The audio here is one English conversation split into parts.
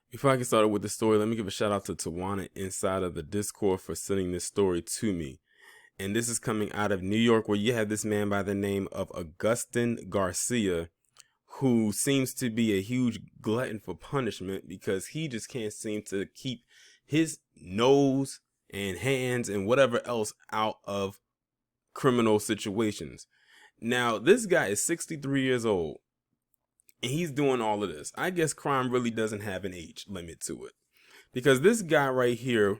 Before I get started with the story, let me give a shout out to Tawana inside of the Discord for sending this story to me. And this is coming out of New York, where you have this man by the name of Agustin Garcia, who seems to be a huge glutton for punishment because he just can't seem to keep his nose and hands and whatever else out of criminal situations. Now, this guy is 63 years old. And he's doing all of this. I guess crime really doesn't have an age limit to it. Because this guy right here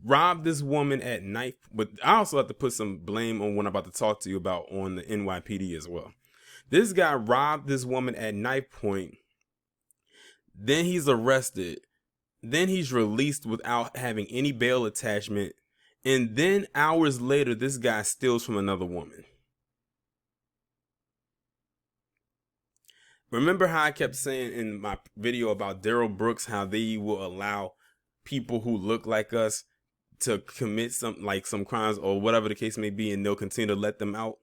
robbed this woman at knife. But I also have to put some blame on what I'm about to talk to you about on the NYPD as well. This guy robbed this woman at knife point. Then he's arrested. Then he's released without having any bail attachment. And then hours later, this guy steals from another woman. Remember how I kept saying in my video about Daryl Brooks, how they will allow people who look like us to commit some crimes or whatever the case may be, and they'll continue to let them out.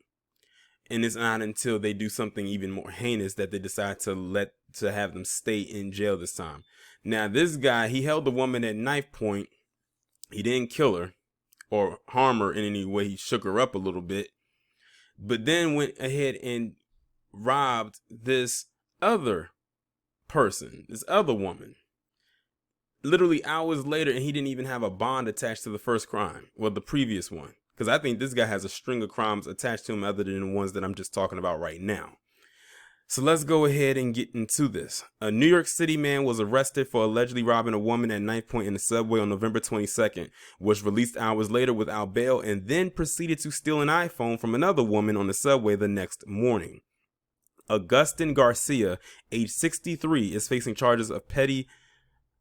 And it's not until they do something even more heinous that they decide to have them stay in jail this time. Now, this guy, he held the woman at knife point. He didn't kill her or harm her in any way. He shook her up a little bit, but then went ahead and robbed this other person, this other woman, literally hours later, and he didn't even have a bond attached to the first crime, well, the previous one, because I think this guy has a string of crimes attached to him other than the ones that I'm just talking about right now. So let's go ahead and get into this. A New York City man was arrested for allegedly robbing a woman at knife point in the subway on November 22nd, was released hours later without bail, and then proceeded to steal an iPhone from another woman on the subway the next morning. Agustin Garcia, age 63, is facing charges of petty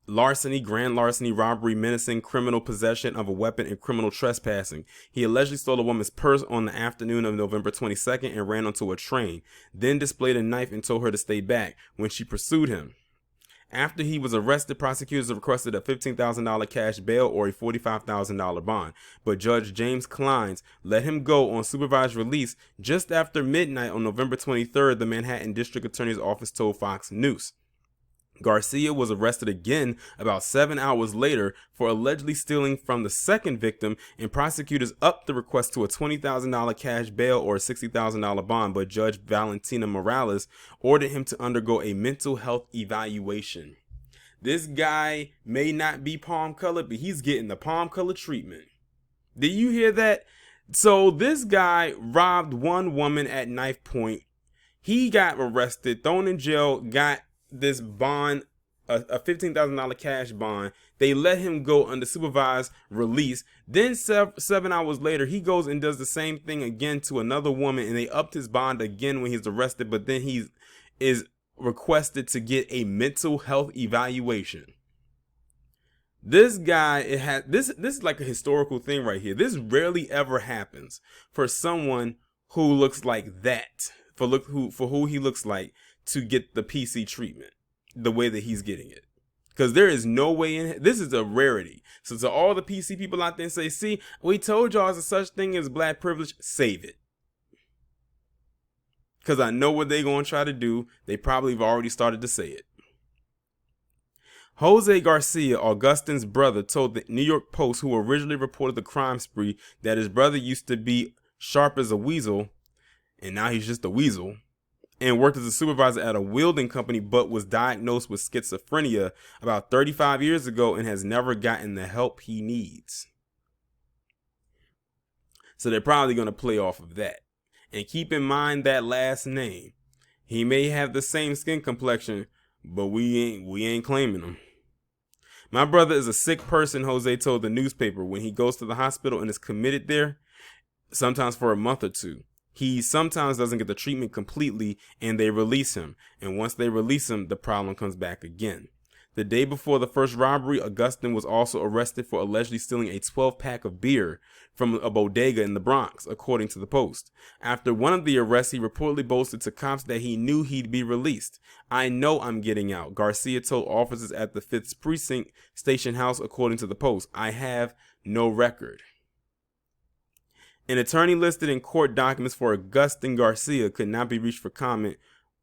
larceny, grand larceny, robbery, menacing, criminal possession of a weapon, and criminal trespassing. He allegedly stole a woman's purse on the afternoon of November 22nd and ran onto a train, then displayed a knife and told her to stay back when she pursued him. After he was arrested, prosecutors requested a $15,000 cash bail or a $45,000 bond, but Judge James Kleins let him go on supervised release just after midnight on November 23rd, the Manhattan District Attorney's Office told Fox News. Garcia was arrested again about 7 hours later for allegedly stealing from the second victim, and prosecutors upped the request to a $20,000 cash bail or a $60,000 bond, but Judge Valentina Morales ordered him to undergo a mental health evaluation. This guy may not be palm colored, but he's getting the palm color treatment. Did you hear that? So this guy robbed one woman at knife point. He got arrested, thrown in jail, got this bond, a $15,000 cash bond. They let him go under supervised release. Then 7 hours later, he goes and does the same thing again to another woman, and they upped his bond again when he's arrested, but then he is requested to get a mental health evaluation. This guy, this is like a historical thing right here. This rarely ever happens for someone who looks like that, for who he looks like, to get the PC treatment the way that he's getting it. Because there is no way in this is a rarity. So to all the PC people out there and say, see, we told y'all there's a such thing as black privilege, save it. Because I know what they're going to try to do. They probably have already started to say it. Jose Garcia, Augustin's brother, told the New York Post, who originally reported the crime spree, that his brother used to be sharp as a weasel, and now he's just a weasel, and worked as a supervisor at a welding company, but was diagnosed with schizophrenia about 35 years ago and has never gotten the help he needs. So they're probably going to play off of that. And keep in mind that last name. He may have the same skin complexion, but we ain't claiming him. My brother is a sick person, Jose told the newspaper. When he goes to the hospital and is committed there, sometimes for a month or two, he sometimes doesn't get the treatment completely, and they release him. And once they release him, the problem comes back again. The day before the first robbery, Agustin was also arrested for allegedly stealing a 12-pack of beer from a bodega in the Bronx, according to the Post. After one of the arrests, he reportedly boasted to cops that he knew he'd be released. "I know I'm getting out," Garcia told officers at the 5th Precinct Station House, according to the Post. "I have no record." An attorney listed in court documents for Agustin Garcia could not be reached for comment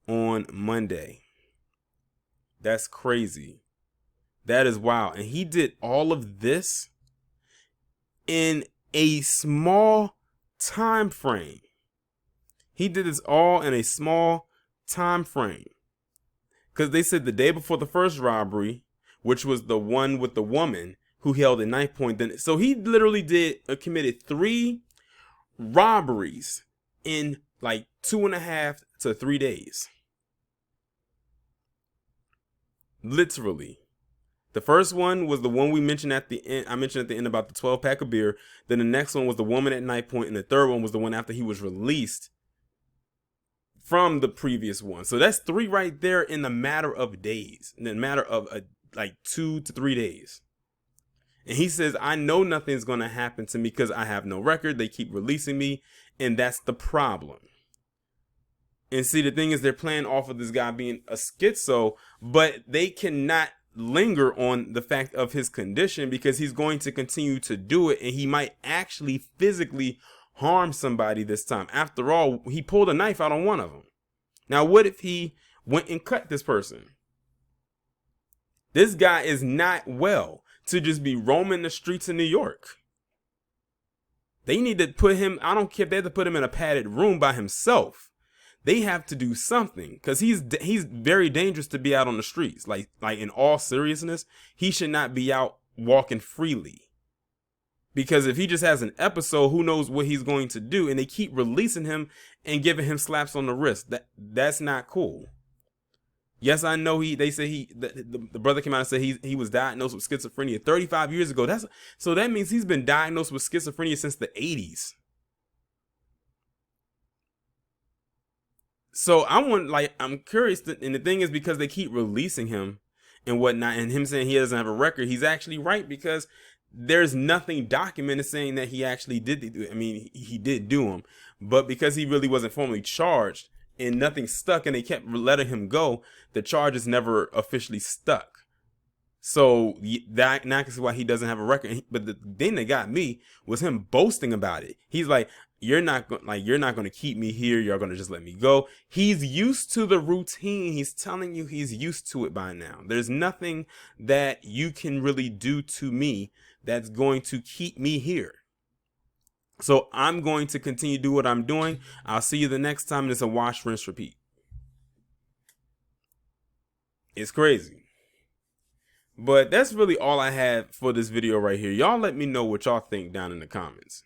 on Monday. That's crazy. That is wild. And he did all of this in a small time frame. He did this all in a small time frame. Because they said the day before the first robbery, which was the one with the woman who held at knife point, then so he literally committed 3 robberies in like 2.5 to 3 days. Literally. The first one was the one we mentioned at the end. I mentioned at the end about the 12-pack of beer. Then the next one was the woman at knife point, and the third one was the one after he was released from the previous one. So that's 3 right there in a matter of days, in a matter of like 2 to 3 days. And he says, I know nothing's going to happen to me because I have no record. They keep releasing me, and that's the problem. And see, the thing is, they're playing off of this guy being a schizo, but they cannot linger on the fact of his condition because he's going to continue to do it, and he might actually physically harm somebody this time. After all, he pulled a knife out on one of them. Now, what if he went and cut this person? This guy is not well to just be roaming the streets of New York. They need to put him, I don't care if they have to put him in a padded room by himself. They have to do something because he's very dangerous to be out on the streets. Like in all seriousness, he should not be out walking freely. Because if he just has an episode, who knows what he's going to do? And they keep releasing him and giving him slaps on the wrist. That's not cool. Yes, I know they say the brother came out and said he was diagnosed with schizophrenia 35 years ago. So that means he's been diagnosed with schizophrenia since the 80s. So I'm curious, and the thing is, because they keep releasing him and whatnot, and him saying he doesn't have a record, he's actually right, because there's nothing documented saying that he actually did. I mean, he did do them, but because he really wasn't formally charged and nothing stuck, and they kept letting him go, the charges never officially stuck. So that now I can see why he doesn't have a record. But the thing that got me was him boasting about it. He's like, you're not going to keep me here. You're going to just let me go. He's used to the routine. He's telling you he's used to it by now. There's nothing that you can really do to me that's going to keep me here. So I'm going to continue to do what I'm doing. I'll see you the next time. And it's a wash, rinse, repeat. It's crazy. But that's really all I had for this video right here. Y'all let me know what y'all think down in the comments.